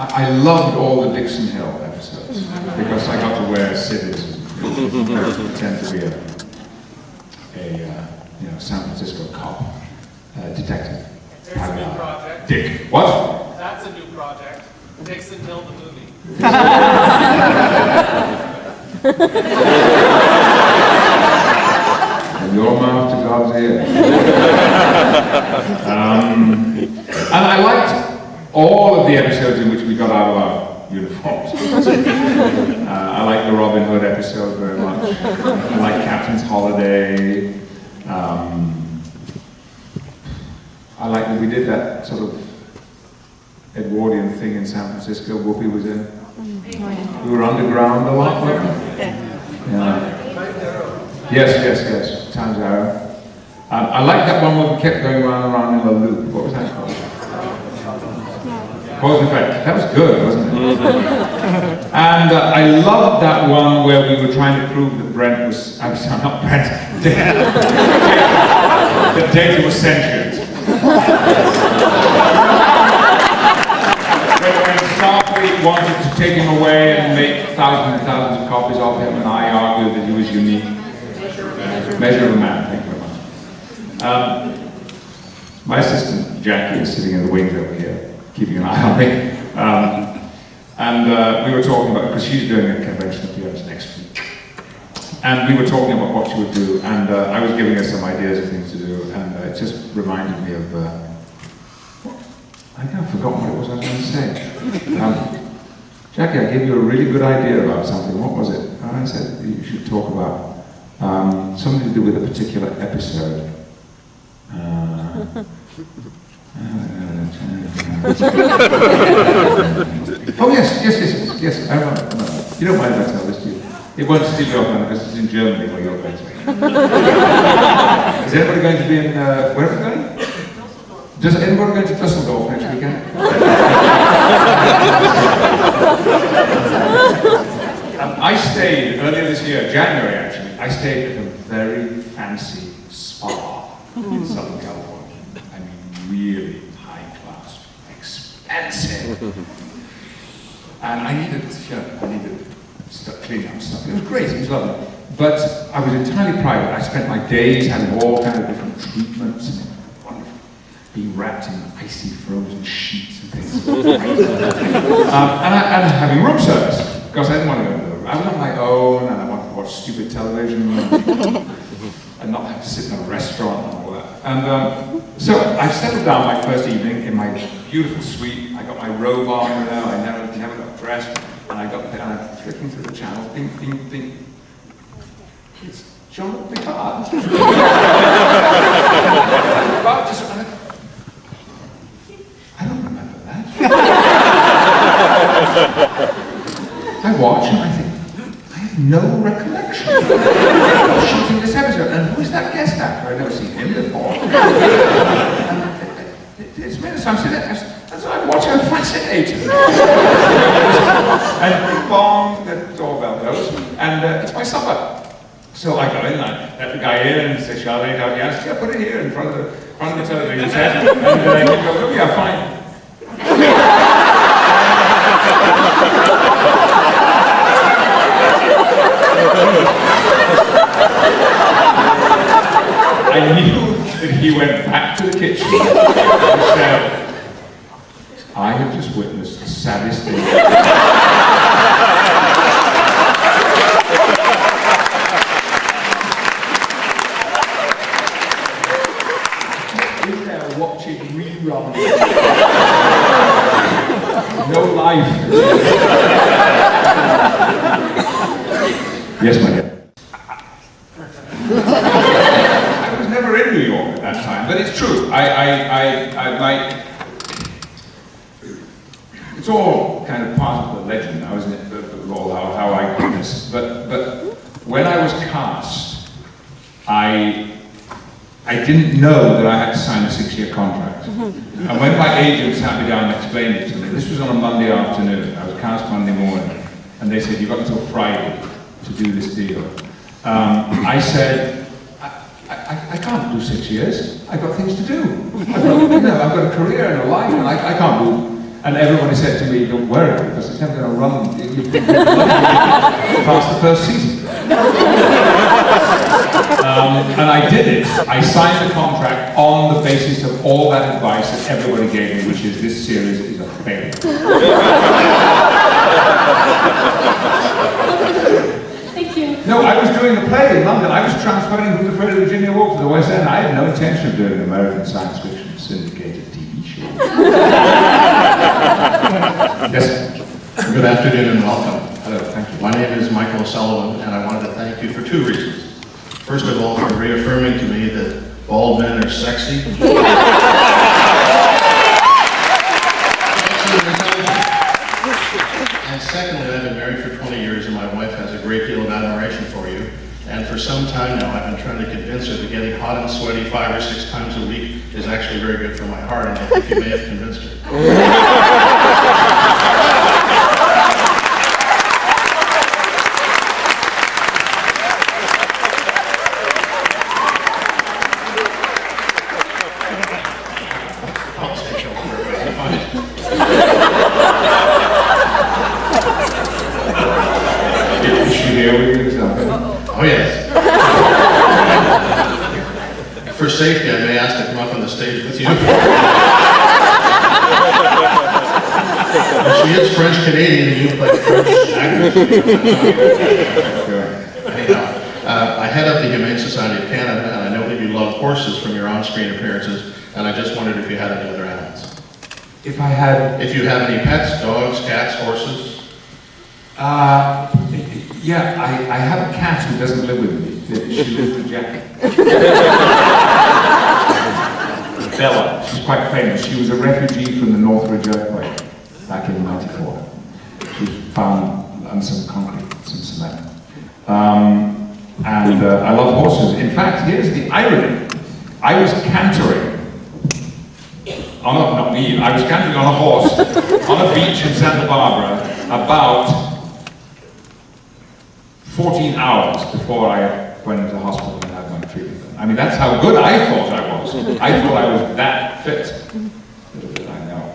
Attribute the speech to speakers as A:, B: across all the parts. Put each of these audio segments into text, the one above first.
A: I loved all the Dixon Hill episodes because I got to wear civvies and pretend to be a San Francisco cop, detective.
B: There's a new project.
A: Dick. What?
B: That's a new project. Dixon Hill the movie.
A: From your mouth to God's ear. And I liked all of the episodes in which we got out of our uniforms. I like the Robin Hood episode very much. I like Captain's Holiday. I like that we did that sort of Edwardian thing in San Francisco. Whoopi was in. We were underground a lot, weren't we? Yeah. Yes. Times Arrow. I like that one where we kept going round and round in a loop. What was that called? Cause and Effect. That was good, wasn't it? And I loved that one where we were trying to prove that Brent was, I'm sorry, not Brent, that Data was sentient. When Starfleet wanted to take him away and make thousands and thousands of copies of him, and I argued that he was unique. Measure of a Man, thank you very much. My assistant, Jackie, is sitting in the wings over here, keeping an eye on me. And we were talking about, because she's doing a convention at the US next week. And we were talking about what she would do, and I was giving her some ideas of things to do, and it just reminded me of, I think I've forgotten what it was I was going to say. Jackie, I gave you a really good idea about something. What was it? And I said you should talk about something to do with a particular episode. Oh yes. I remember. You don't mind if I tell this to you. It won't steal your thunder because it's in Germany where you're going to be. Is anybody going to be in, where are we going? Does anybody going to Dusseldorf next weekend? I stayed earlier this year, January actually, I stayed at a very fancy spa in Southern California. I mean, really high class, expensive. And I needed to start cleaning up stuff. It was great, it was lovely. But I was entirely private. I spent my days having all kinds of different treatments. Being wrapped in icy frozen sheets and things. and having room service, because I didn't want to go to the room. I was on my own, and I wanted to watch stupid television, and not have to sit in a restaurant and all that. And so I settled down my first evening in my beautiful suite. I got my robe on, I never got dressed, and I got there, and I'm flicking through the channel, think. It's John Picard. I don't remember that. I watch and I think, I have no recollection of shooting this episode. And who is that guest actor? I've never seen him before. It's been some sitting there, and so I watch, I'm fascinated. And bing bong, the doorbell goes, and it's my supper. So I go in, I let the guy in and say, shall I lay down? Yes, yeah, put it here in front of the television set. And he goes, oh yeah, fine. I knew that he went back to the kitchen and said, I have just witnessed the saddest thing. Watching reruns. No life. Yes, my dear. I was never in New York at that time, but it's true. It's all kind of part of the legend now, isn't it? How I got this. But when I was cast, I didn't know that I had to sign a 6-year contract. And when my agent sat me down and explained it to me, this was on a Monday afternoon, I was cast Monday morning, and they said, you've got until Friday to do this deal. I said, I can't do 6 years. I've got things to do. I've got a career and a life, and I can't do. And everybody said to me, don't worry, because it's never going to run. You've been past the first season. And I did it. I signed the contract on the basis of all that advice that everybody gave me, which is this series is a failure.
C: Thank you.
A: No, I was doing a play in London. I was transferring Who's Afraid of Virginia Woolf to the West End. I had no intention of doing an American science fiction syndicated TV show. Yes.
D: Good afternoon and welcome.
A: Hello, thank you.
D: My name is Michael O'Sullivan, and I wanted to thank you for 2 reasons. First of all, for reaffirming to me that bald men are sexy. And secondly, I've been married for 20 years, and my wife has a great deal of admiration for you. And for some time now, I've been trying to convince her that getting hot and sweaty 5 or 6 times a week is actually very good for my heart, and I think you may have convinced her.
A: Is she here with you?
D: Oh, yes. For safety, I may ask to come up on the stage with you. She is French-Canadian, and you play French actors. Anyhow, I head up the Humane Society of Canada, and I know that you love horses from your on-screen appearances, and I just wondered if you had any other animals.
A: If I had...
D: If you have any pets, dogs, cats, horses?
A: Yeah, I have a cat who doesn't live with me. She lives with Jackie. Bella, she's quite famous. She was a refugee from the Northridge earthquake back in '94. She was found on some concrete, some cement. And I love horses. In fact, here's the irony. I was cantering. Oh, no, not me. I was cantering on a horse on a beach in Santa Barbara about 14 hours before I went into hospital and had my treatment. I mean, that's how good I thought I was. I thought I was that fit. Little did I know.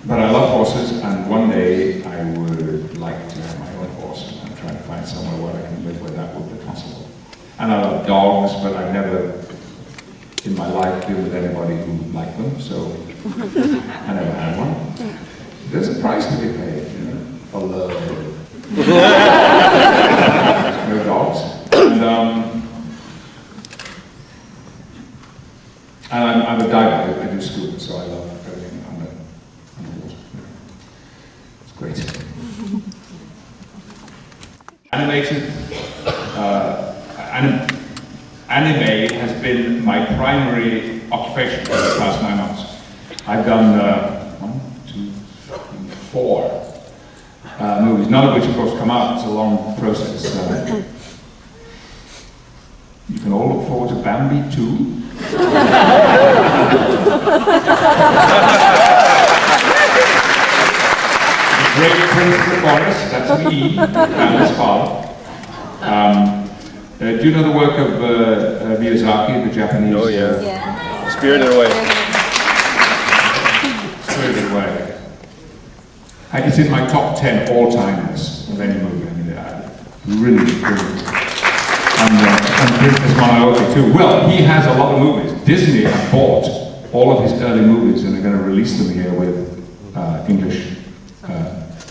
A: But I love horses, and one day I would like to have my own horse, and I'm trying to find somewhere where I can live where that would be possible. And I love dogs, but I've never in my life been with anybody who liked them, so I never had one. There's a price to be paid, you know, for love. No dogs. And I'm a diver. I do scuba, so I love everything underwater. It's great. Animated. Anime has been my primary occupation for the past 9 months. I've done 1, 2, 3, 4 movies, none of which, of course, come out. It's a long process. You can all look forward to Bambi 2. The Great Prince of the Forest, that's me, Bambi's father. Do you know the work of Miyazaki, the Japanese?
E: Oh, yeah. Spirited Away.
A: Spirited Away. It's in my top 10 all-timers of any movie. I mean, really, really. And Princess Mononoke too. Well, he has a lot of movies. Disney have bought all of his early movies, and they're going to release them here with English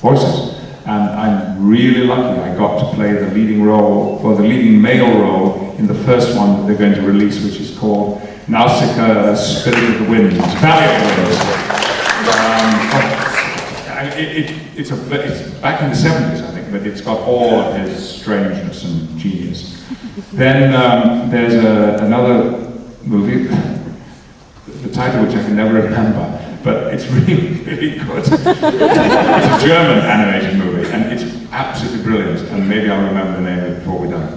A: voices. And I'm really lucky I got to play the leading role, or the leading male role, in the first one that they're going to release, which is called Nausicaa, Spirit of the Winds, Valley of the Winds. It's back in the 70s, I think, but it's got all of his strangeness and genius. Then there's another movie, the title which I can never remember, but it's really, really good. It's a German animated movie, and it's absolutely brilliant, and maybe I'll remember the name of it before we're done.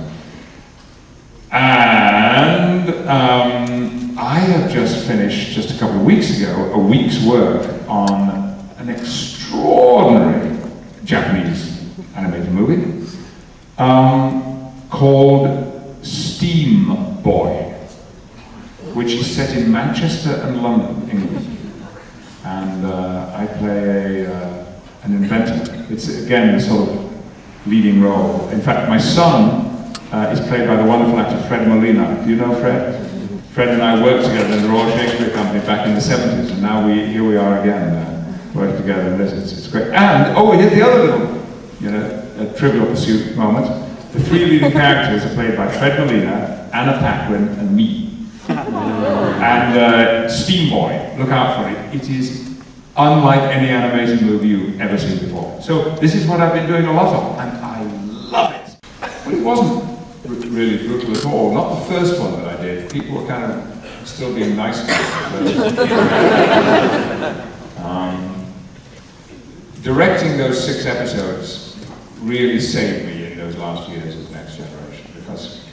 A: And I have just finished, just a couple of weeks ago, a week's work on an extraordinary Japanese animated movie called Steve Manchester and London, England. And I play an inventor. It's again the sort of leading role. In fact, my son is played by the wonderful actor Fred Molina. Do you know Fred? Fred and I worked together in the Royal Shakespeare Company back in the 70s, and now here we are again, working together in this. It's great. And, oh, we did the other little, Trivial Pursuit moment. The three leading characters are played by Fred Molina, Anna Paquin, and me. And Steam Boy, look out for it. It is unlike any animated movie you've ever seen before. So this is what I've been doing a lot of, and I love it. But it wasn't really brutal at all. Not the first one that I did. People were kind of still being nice to me. Directing those 6 episodes really saved me in those last years of Next Generation, because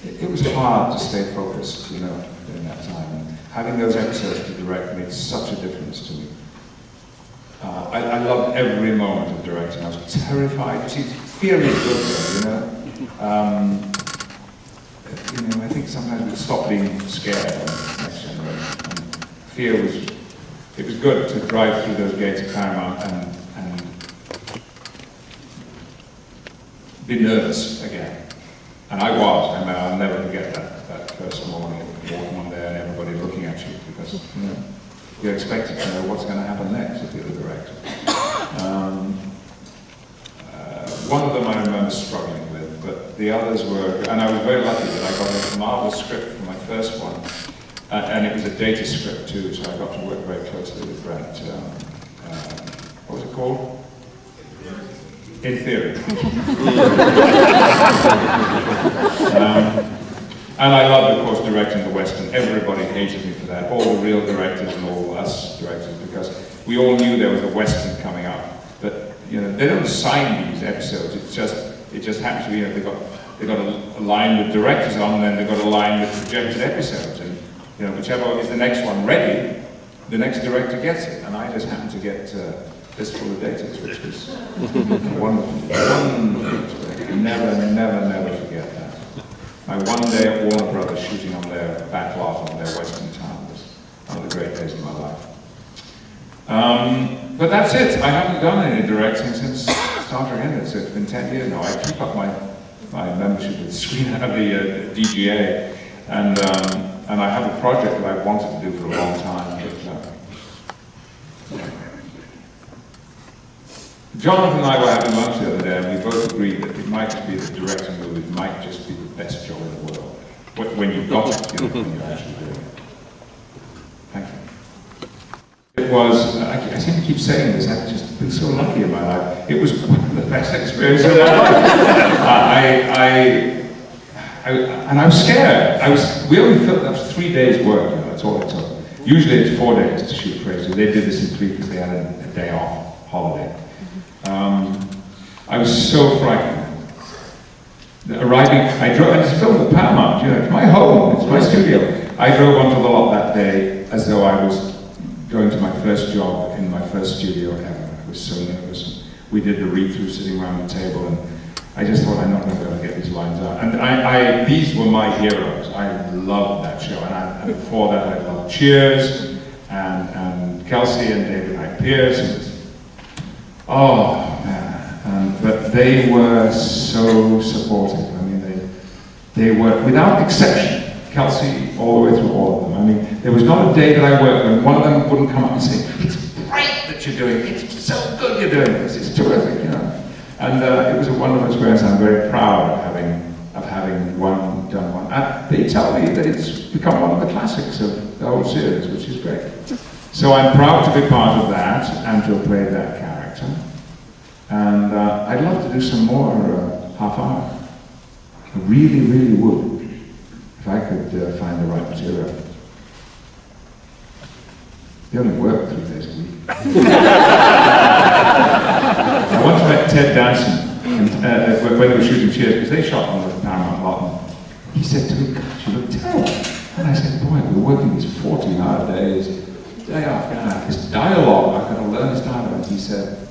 A: it was hard to stay focused, you know, during that time. And having those episodes to direct made such a difference to me. I loved every moment of directing. I was terrified. Fear is good though, you know. I think sometimes we stop being scared on Next Generation. And fear it was good to drive through those gates of Paramount and be nervous again. And I was. I mean, I'll never forget that first morning walking on there and everybody looking at you, because you're expected to know what's going to happen next if you're the director. One of them I remember struggling with, but the others were, and I was very lucky that I got a marvelous script for my first one, and it was a data script too, so I got to work very closely with Brent. What was it called? In Theory. And I loved, of course, directing the Western. Everybody hated me for that, all the real directors and all us directors, because we all knew there was a Western coming up. But they don't sign these episodes. It just happens to be they got a line with directors on, and then they got a line with projected episodes, and whichever is the next one ready, the next director gets it. And I just happened to get Fistful of Data, which was wonderful. Wonderful. Never forget that. My one day at Warner Brothers shooting on their back lot on their Western town was one of the great days of my life. But that's it. I haven't done any directing since Star Trek ended, so it's been 10 years now. I keep up my membership with the DGA, and I have a project that I've wanted to do for a long time. Jonathan and I were having lunch the other day, and we both agreed that it might just be that directing movies might just be the best job in the world. When you've got it, when you're actually doing it. Thank you. It was, I seem to keep saying this, I've just been so lucky in my life. It was one of the best experiences of my life. And I was scared. We only filmed, that was 3 days work, that's all it took. Usually it's 4 days to shoot Fraser. They did this in 3 because they had a day off, holiday. I was so frightened. Arriving, I just filmed at Paramount, it's my home, it's my studio. I drove onto the lot that day as though I was going to my first job in my first studio ever. I was so nervous. We did the read-through sitting around the table, and I just thought, I'm not going to be able to get these lines out. And these were my heroes. I loved that show, and before that I loved Cheers, and Kelsey and David Hyde Pierce. Oh man, but they were so supportive. I mean, they were, without exception, Kelsey, all the way through all of them. I mean, there was not a day that I worked when one of them wouldn't come up and say, "It's great that you're doing it, it's so good you're doing this, it's terrific," And it was a wonderful experience. I'm very proud of having done one. And they tell me that it's become one of the classics of the whole series, which is great. So I'm proud to be part of that and to have played that character. And I'd love to do some more half hour. I really, really would, if I could find the right material. They only work 3 days a week. I once met Ted Danson when they were shooting Cheers, because they shot on the Paramount lot. He said to me, "God, you look terrible." And I said, "Boy, we're working these 14-hour days, day after day. This dialogue, I've got to learn this dialogue." And he said,